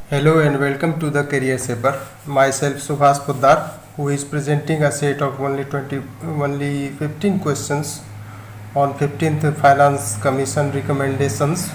Hello and welcome to the Career Saver. Myself Subhas Poddar, who is presenting a set of only 15 questions on 15th Finance Commission recommendations.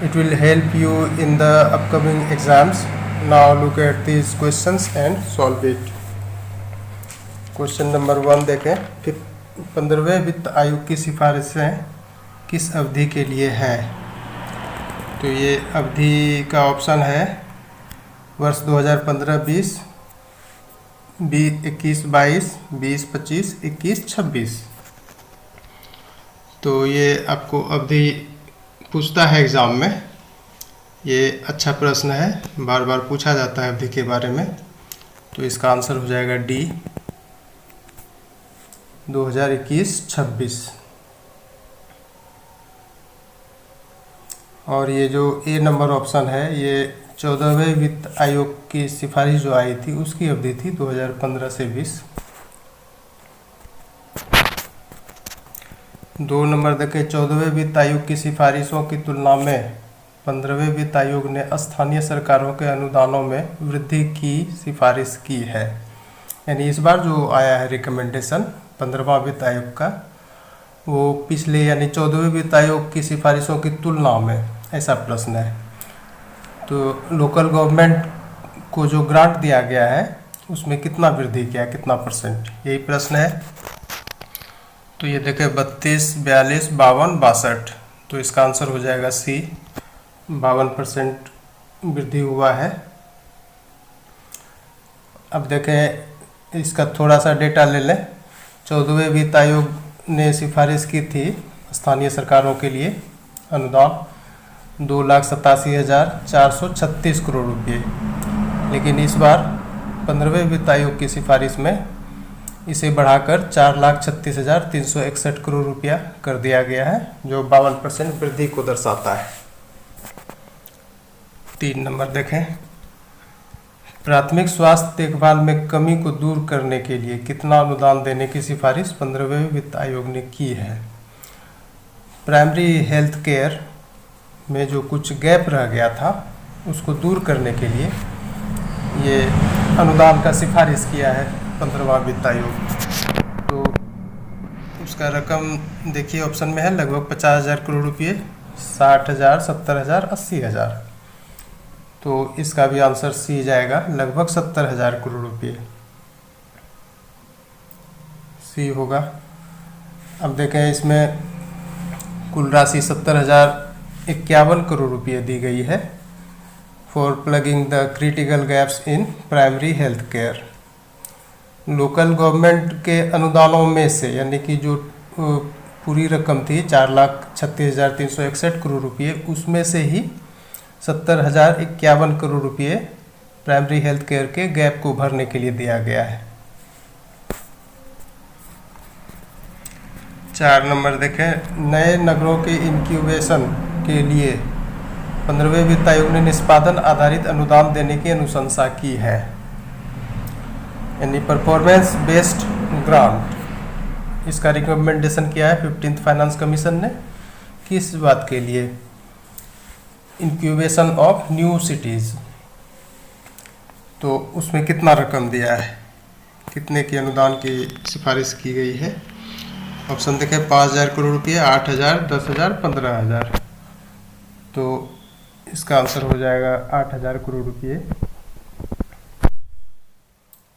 It will help you in the upcoming exams. Now look at these questions and solve it. Question number 1 देखें। 15वें वित्त आयोग की सिफारिशें किस अवधि के लिए है? तो ये अवधि का ऑप्शन है वर्ष 2015-20, 21-22, 20-25, 21-26। तो ये आपको अवधि पूछता है एग्ज़ाम में। ये अच्छा प्रश्न है, बार बार पूछा जाता है अवधि के बारे में। तो इसका आंसर हो जाएगा डी, 2021-26। और ये जो ए नंबर ऑप्शन है, ये 14वें वित्त आयोग की सिफारिश जो आई थी उसकी अवधि थी 2015 से 20। 2 नंबर देखें। 14वें वित्त आयोग की सिफारिशों की तुलना में 15वें वित्त आयोग ने स्थानीय सरकारों के अनुदानों में वृद्धि की सिफारिश की है। यानी इस बार जो आया है रिकमेंडेशन 15वां वित्त आयोग का, वो पिछले यानी 14वें वित्त आयोग की सिफारिशों की तुलना में, ऐसा प्रश्न है। तो लोकल गवर्नमेंट को जो ग्रांट दिया गया है उसमें कितना वृद्धि किया, कितना %, यही प्रश्न है। तो ये देखें 32, 42, 52, 62। तो इसका आंसर हो जाएगा सी, 52% वृद्धि हुआ है। अब देखें इसका थोड़ा सा डेटा ले लें। 14वें वित्त आयोग ने सिफारिश की थी स्थानीय सरकारों के लिए अनुदान 2,87,436 करोड़ रुपये, लेकिन इस बार 15वें वित्त आयोग की सिफारिश में इसे बढ़ाकर 4,36,361 करोड़ रुपया कर दिया गया है, जो 52% वृद्धि को दर्शाता है। 3 नंबर देखें। प्राथमिक स्वास्थ्य देखभाल में कमी को दूर करने के लिए कितना अनुदान देने की सिफारिश 15वें वित्त आयोग ने की है? प्राइमरी हेल्थ केयर में जो कुछ गैप रह गया था उसको दूर करने के लिए ये अनुदान का सिफारिश किया है 15वां वित्त आयोग। तो उसका रकम देखिए ऑप्शन में है, लगभग 50,000 करोड़ रुपये, 60,000, 70,000, 80,000। तो इसका भी आंसर सी जाएगा, लगभग 70,000 करोड़ रुपये सी होगा। अब देखें इसमें कुल राशि 70,051 करोड़ रुपये दी गई है for plugging the critical gaps in primary health care. Local government के अनुदानों में से, यानी कि जो पूरी रकम थी 4,36,361 करोड़ रुपये, उसमें से ही 70,051 करोड़ रुपये प्राइमरी हेल्थ केयर के गैप को भरने के लिए दिया गया है। 4 नंबर देखें। नए नगरों के इंक्यूबेशन के लिए 15वें वित्त आयोग ने निष्पादन आधारित अनुदान देने की अनुशंसा की है, यानी परफॉर्मेंस बेस्ड ग्रांट। इसका रिकमेंडेशन किया है 15th फाइनेंस कमीशन ने। किस बात के लिए? Incubation of new cities. तो उसमें कितना रकम दिया है, कितने की अनुदान की सिफारिश की गई है? ऑप्शन देखें 5,000 करोड़ रुपये, 8,000, 10,000, 15,000। तो इसका आंसर हो जाएगा 8,000 करोड़ रुपये।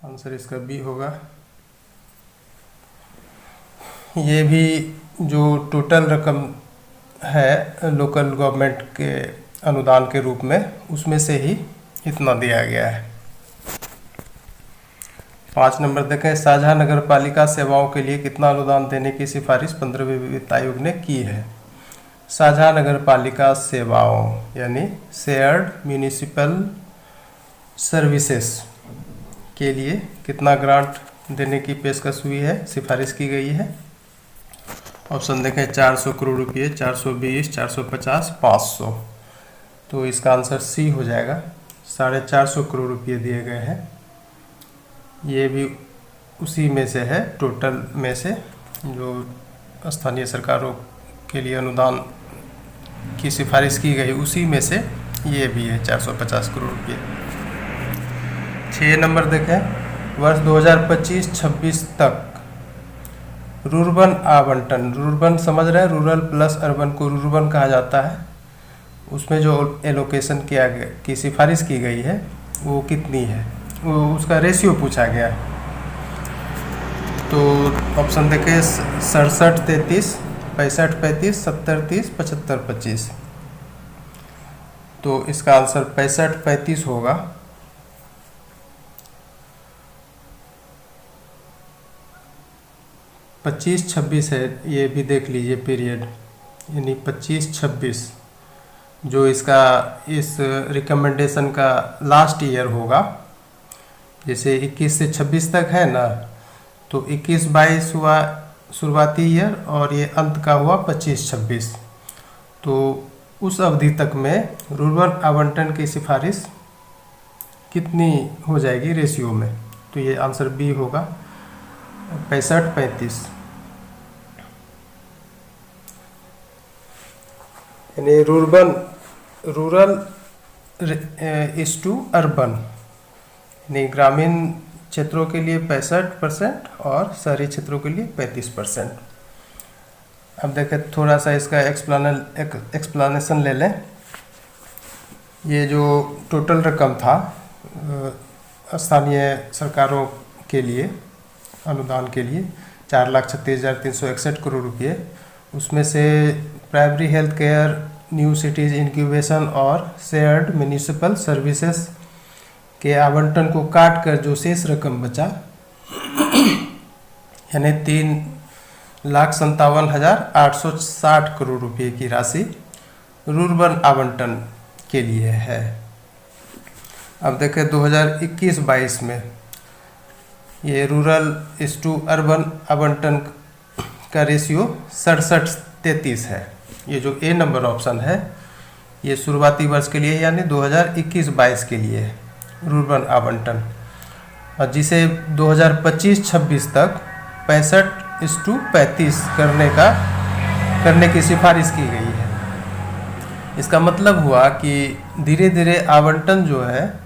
आंसर इसका बी होगा। ये भी जो टोटल रकम है लोकल गवर्नमेंट के अनुदान के रूप में, उसमें से ही इतना दिया गया है। 5 नंबर देखें। साझा नगर पालिका सेवाओं के लिए कितना अनुदान देने की सिफारिश 15वें वित्त आयोग ने की है? साझा नगर पालिका सेवाओं यानी शेयर्ड म्यूनिसिपल सर्विसेज के लिए कितना ग्रांट देने की पेशकश हुई है, सिफारिश की गई है? ऑप्शन देखें 400 करोड़ रुपये, 420, 450, 500। तो इसका आंसर सी हो जाएगा, 450 करोड़ रुपये दिए गए हैं। ये भी उसी में से है, टोटल में से जो स्थानीय सरकारों के लिए अनुदान की सिफारिश की गई, उसी में से ये भी है 450 करोड़ रुपये। 6 नंबर देखें, वर्ष 2025-26 तक रूर्बन आवंटन, रूर्बन समझ रहे हैं, रूरल प्लस अर्बन को रूर्बन कहा जाता है, उसमें जो एलोकेशन किया गया की सिफारिश की गई है वो कितनी है, वो उसका रेशियो पूछा गया है। तो ऑप्शन देखें 67-33, 65-35, 70-30, 75-25। तो इसका आंसर 65-35 होगा। 25-26 है, ये भी देख लीजिए पीरियड, यानी 25-26 जो इसका इस रिकमेंडेशन का लास्ट ईयर होगा। जैसे 21 से 26 तक है ना, तो 21-22 हुआ शुरुआती ईयर और ये अंत का हुआ 25-26। तो उस अवधि तक में रूर्बन आवंटन की सिफारिश कितनी हो जाएगी रेशियो में, तो ये आंसर बी होगा 65-35। यानी रूरल इज टू अर्बन, यानी ग्रामीण क्षेत्रों के लिए 65% और शहरी क्षेत्रों के लिए 35%। अब देखें थोड़ा सा इसका एक्सप्लेनेशन ले लें। ये जो टोटल रकम था स्थानीय सरकारों के लिए अनुदान के लिए 4,36,361 करोड़ रुपये, उसमें से primary health care, new cities incubation और शेयर्ड म्यूनिसिपल सर्विसेज के आवंटन को काट कर जो शेष रकम बचा यानी 3,57,860 करोड़ रुपये की राशि रूर्बन आवंटन के लिए है। अब देखें 2021-22 में ये रूरल इज टू अर्बन आवंटन का रेशियो 67-33 है। ये जो ए नंबर ऑप्शन है ये शुरुआती वर्ष के लिए यानी 2021-22 के लिए है रूर्बन आवंटन, और जिसे 2025-26 तक 65:35 करने की सिफारिश की गई है। इसका मतलब हुआ कि धीरे धीरे आवंटन जो है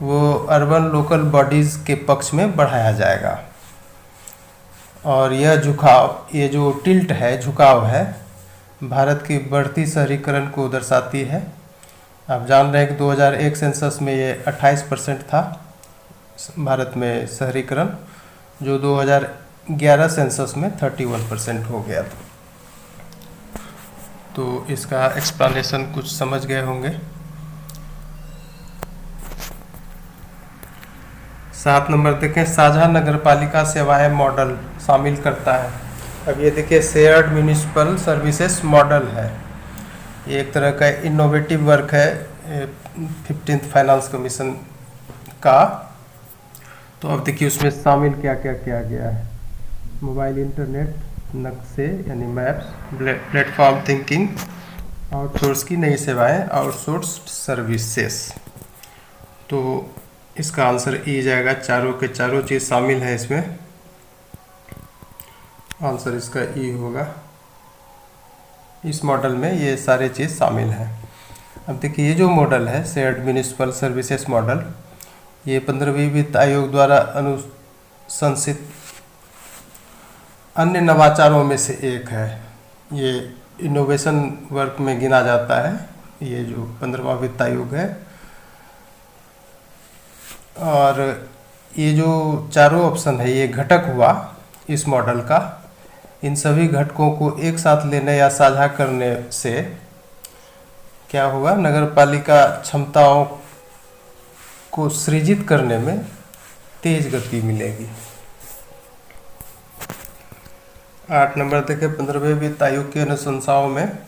वो अर्बन लोकल बॉडीज़ के पक्ष में बढ़ाया जाएगा, और यह झुकाव, ये जो टिल्ट है, झुकाव है, भारत की बढ़ती शहरीकरण को दर्शाती है। आप जान रहे हैं कि 2001 सेंसस में ये 28% था भारत में शहरीकरण, जो 2011 सेंसस में 31% हो गया था। तो इसका एक्सप्लेनेशन कुछ समझ गए होंगे। 7 नंबर देखें, साझा नगरपालिका सेवाएं मॉडल शामिल करता है। अब ये देखिए शेयर्ड म्यूनिसिपल सर्विसेज मॉडल है, ये एक तरह का इनोवेटिव वर्क है 15th फाइनेंस कमीशन का। तो अब देखिए उसमें शामिल क्या क्या किया गया है। मोबाइल इंटरनेट, नक्शे यानी मैप्स, प्लेटफॉर्म थिंकिंग, आउटसोर्स की नई सेवाएं, आउटसोर्स सर्विसेज। तो इसका आंसर ई जाएगा, चारों के चारों चीज़ शामिल है इसमें, आंसर इसका ई होगा। इस मॉडल में ये सारे चीज़ शामिल हैं। अब देखिए ये जो मॉडल है शेयर्ड म्यूनिसिपल सर्विसेज मॉडल, ये 15वीं वित्त आयोग द्वारा अनुशंसित अन्य नवाचारों में से एक है। ये इनोवेशन वर्क में गिना जाता है, ये जो 15वां वित्त आयोग है। और ये जो चारों ऑप्शन है ये घटक हुआ इस मॉडल का। इन सभी घटकों को एक साथ लेने या साझा करने से क्या होगा, नगरपालिका क्षमताओं को सृजित करने में तेज गति मिलेगी। 8 नंबर देखें, 15वें वित्त आयोग की अनुशंसाओं में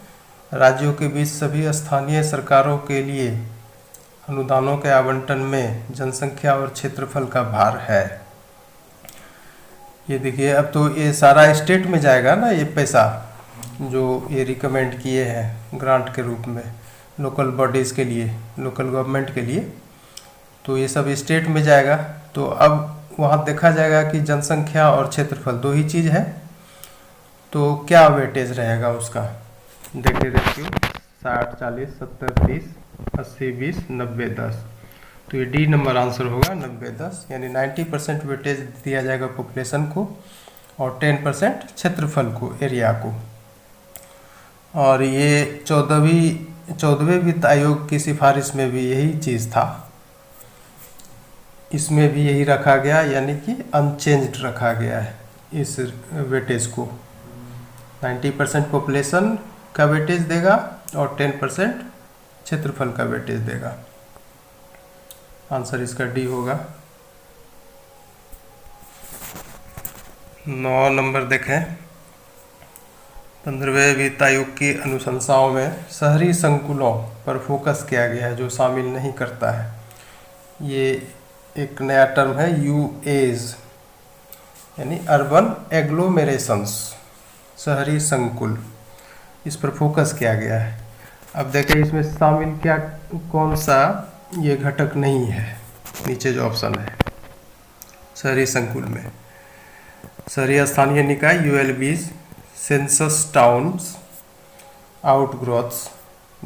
राज्यों के बीच सभी स्थानीय सरकारों के लिए अनुदानों के आवंटन में जनसंख्या और क्षेत्रफल का भार है। ये देखिए अब तो ये सारा स्टेट में जाएगा ना, ये पैसा जो ये रिकमेंड किए हैं ग्रांट के रूप में लोकल बॉडीज़ के लिए, लोकल गवर्नमेंट के लिए, तो ये सब स्टेट में जाएगा। तो अब वहाँ देखा जाएगा कि जनसंख्या और क्षेत्रफल दो ही चीज़ है, तो क्या वेटेज रहेगा उसका। देखिए 60, 40, 70, 30, 80 20 90 10। तो ये डी नंबर आंसर होगा 90 10, यानी 90% वेटेज दिया जाएगा पॉपुलेशन को और 10% क्षेत्रफल को, एरिया को। और ये 14वें वित्त आयोग की सिफारिश में भी यही चीज़ था, इसमें भी यही रखा गया, यानी कि अनचेंज्ड रखा गया है इस वेटेज को। 90% पॉपुलेशन का वेटेज देगा और 10% क्षेत्रफल का वेटेज देगा। आंसर इसका डी होगा। 9 नंबर देखें, 15वें वित्त आयोग की अनुशंसाओं में शहरी संकुलों पर फोकस किया गया है, जो शामिल नहीं करता है। ये एक नया टर्म है, यूएज, यानी अर्बन एग्लोमेरेशंस, शहरी संकुल, इस पर फोकस किया गया है। अब देखें इसमें शामिल क्या, कौन सा ये घटक नहीं है। नीचे जो ऑप्शन है शहरी संकुल में, शहरी स्थानीय निकाय, ULBs, census towns, outgrowths,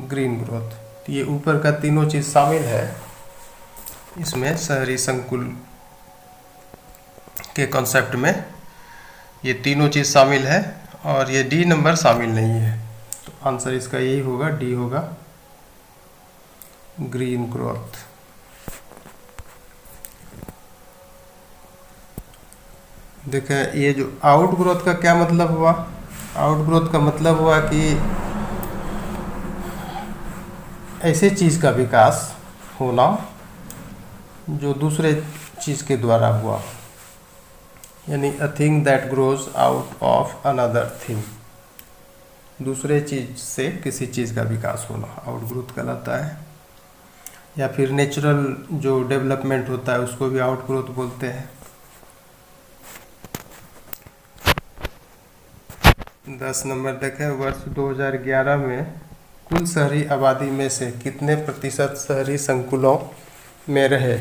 green growth, तो ये ऊपर का तीनों चीज़ शामिल है इसमें शहरी संकुल के कॉन्सेप्ट में। ये तीनों चीज़ शामिल है और ये डी नंबर शामिल नहीं है, तो आंसर इसका यही होगा, डी होगा, ग्रीन ग्रोथ। देखें ये जो आउट ग्रोथ का क्या मतलब हुआ, आउट ग्रोथ का मतलब हुआ कि ऐसे चीज़ का विकास होना जो दूसरे चीज़ के द्वारा हुआ, यानी a thing that grows out of another thing, दूसरे चीज़ से किसी चीज़ का विकास होना आउट ग्रोथ कहलाता है। या फिर नेचुरल जो डेवलपमेंट होता है उसको भी आउट ग्रोथ बोलते हैं। 10 नंबर देखें, वर्ष 2011 में कुल शहरी आबादी में से कितने प्रतिशत शहरी संकुलों में रहे।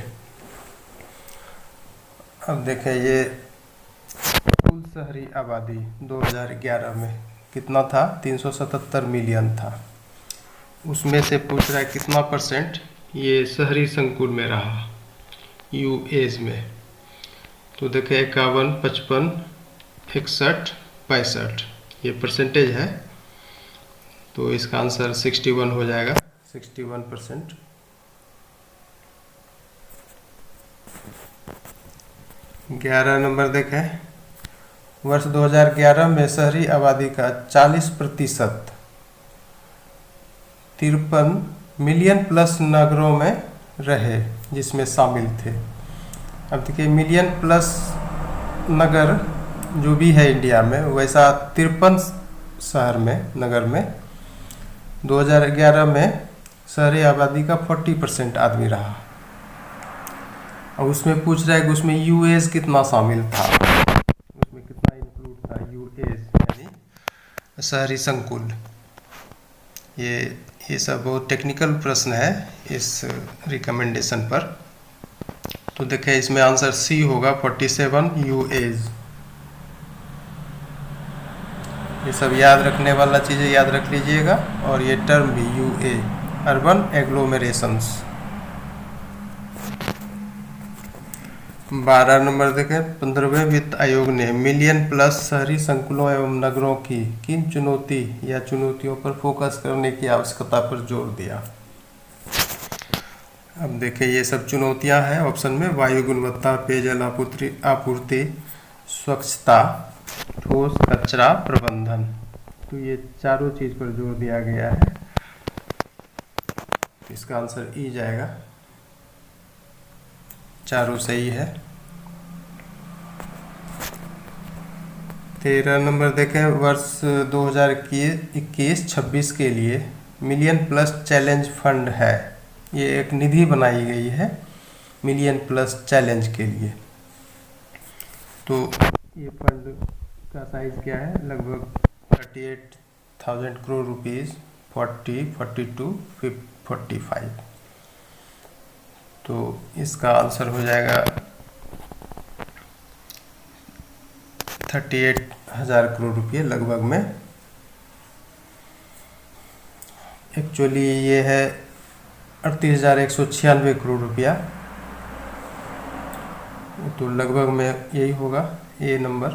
अब देखें ये कुल शहरी आबादी 2011 में कितना था, 377 मिलियन था। उसमें से पूछ रहा है कितना परसेंट ये शहरी संकुल में रहा यूएज में। तो देखें 51, 55, 61, 65 ये परसेंटेज है, तो इसका आंसर 61 हो जाएगा, 61%। 11 नंबर देखें, वर्ष 2011 में शहरी आबादी का 40% 53 मिलियन प्लस नगरों में रहे, जिसमें शामिल थे। अब देखिए मिलियन प्लस नगर जो भी है इंडिया में, वैसा 53 शहर में, नगर में 2011 में शहरी आबादी का 40% आदमी रहा। और उसमें पूछ रहा है कि उसमें यूएस कितना शामिल था, उसमें कितना इंक्लूड था यूएस, यानी शहरी संकुल। ये सब बहुत टेक्निकल प्रश्न है इस रिकमेंडेशन पर। तो देखें इसमें आंसर सी होगा, 47 यूएस। ये सब याद रखने वाला चीज़ें याद रख लीजिएगा, और ये टर्म भी यूए, अर्बन एग्लोमेरेशंस। 12 नंबर देखें, 15वें वित्त आयोग ने मिलियन प्लस शहरी संकुलों एवं नगरों की किन चुनौती या चुनौतियों पर फोकस करने की आवश्यकता पर जोर दिया। अब देखें ये सब चुनौतियां हैं ऑप्शन में, वायु गुणवत्ता, पेयजल आपूर्ति, स्वच्छता, ठोस कचरा प्रबंधन। तो ये चारों चीज़ पर जोर दिया गया है, इसका आंसर ई जाएगा, चारों सही है। 13 नंबर देखें, वर्ष 2021-26 के लिए मिलियन प्लस चैलेंज फंड है, ये एक निधि बनाई गई है मिलियन प्लस चैलेंज के लिए। तो ये फंड का साइज क्या है, लगभग 38,000 करोड़ रुपीज़, 40, 42, 45। तो इसका आंसर हो जाएगा 38,000 करोड़ रुपये लगभग में। एक्चुअली ये है 38,196 करोड़ रुपया, तो लगभग में यही होगा ये नंबर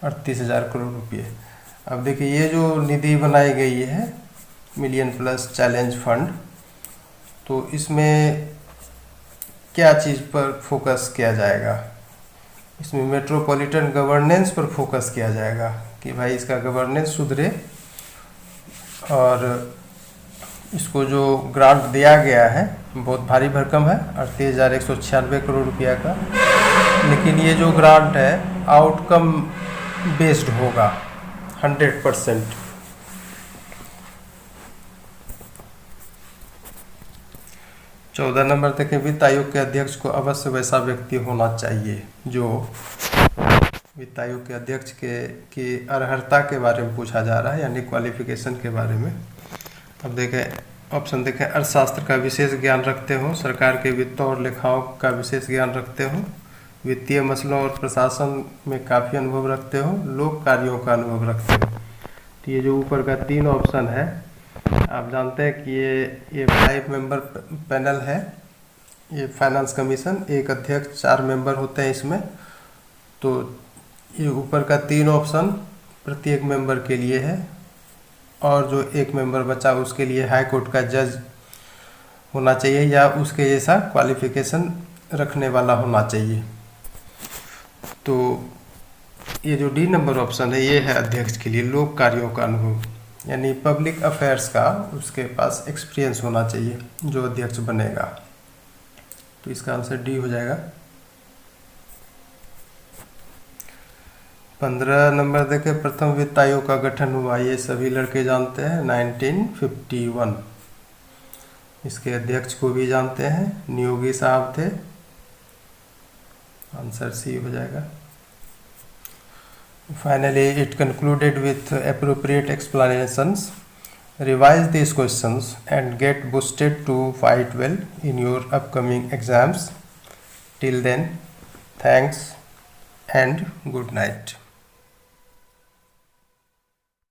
38,000 करोड़ रुपये। अब देखिए ये जो निधि बनाई गई है मिलियन प्लस चैलेंज फंड, तो इसमें क्या चीज़ पर फोकस किया जाएगा? इसमें मेट्रोपॉलिटन गवर्नेंस पर फोकस किया जाएगा कि भाई इसका गवर्नेंस सुधरे, और इसको जो ग्रांट दिया गया है बहुत भारी भरकम है 38,196 करोड़ रुपया का, लेकिन ये जो ग्रांट है आउटकम बेस्ड होगा 100%। चौदह नंबर देखें, वित्त आयोग के अध्यक्ष को अवश्य वैसा व्यक्ति होना चाहिए जो वित्त आयोग के अध्यक्ष की अर्हता के बारे में पूछा जा रहा है, यानी क्वालिफिकेशन के बारे में। अब देखें ऑप्शन देखें, अर्थशास्त्र का विशेष ज्ञान रखते हो, सरकार के वित्त और लेखाओं का विशेष ज्ञान रखते हो, वित्तीय मसलों और प्रशासन में काफ़ी अनुभव रखते हो, लोक कार्यों का अनुभव रखते हो। तो ये जो ऊपर का 3 ऑप्शन है, आप जानते हैं कि ये 5 मेंबर पैनल है, ये फाइनेंस कमीशन, एक अध्यक्ष 4 मेंबर होते हैं इसमें। तो ये ऊपर का 3 ऑप्शन प्रत्येक मेंबर के लिए है, और जो एक मेंबर बचा उसके लिए हाई कोर्ट का जज होना चाहिए या उसके जैसा क्वालिफिकेशन रखने वाला होना चाहिए। तो ये जो डी नंबर ऑप्शन है ये है अध्यक्ष के लिए, लोक कार्यों का अनुभव, यानी पब्लिक अफेयर्स का उसके पास एक्सपीरियंस होना चाहिए जो अध्यक्ष बनेगा। तो इसका आंसर डी हो जाएगा। 15 नंबर देखें, प्रथम वित्त आयोग का गठन हुआ, ये सभी लड़के जानते हैं, 1951। इसके अध्यक्ष को भी जानते हैं, नियोगी साहब थे, आंसर सी हो जाएगा। Finally, it concluded with appropriate explanations. Revise these questions and get boosted to fight well in your upcoming exams. Till then, thanks and good night.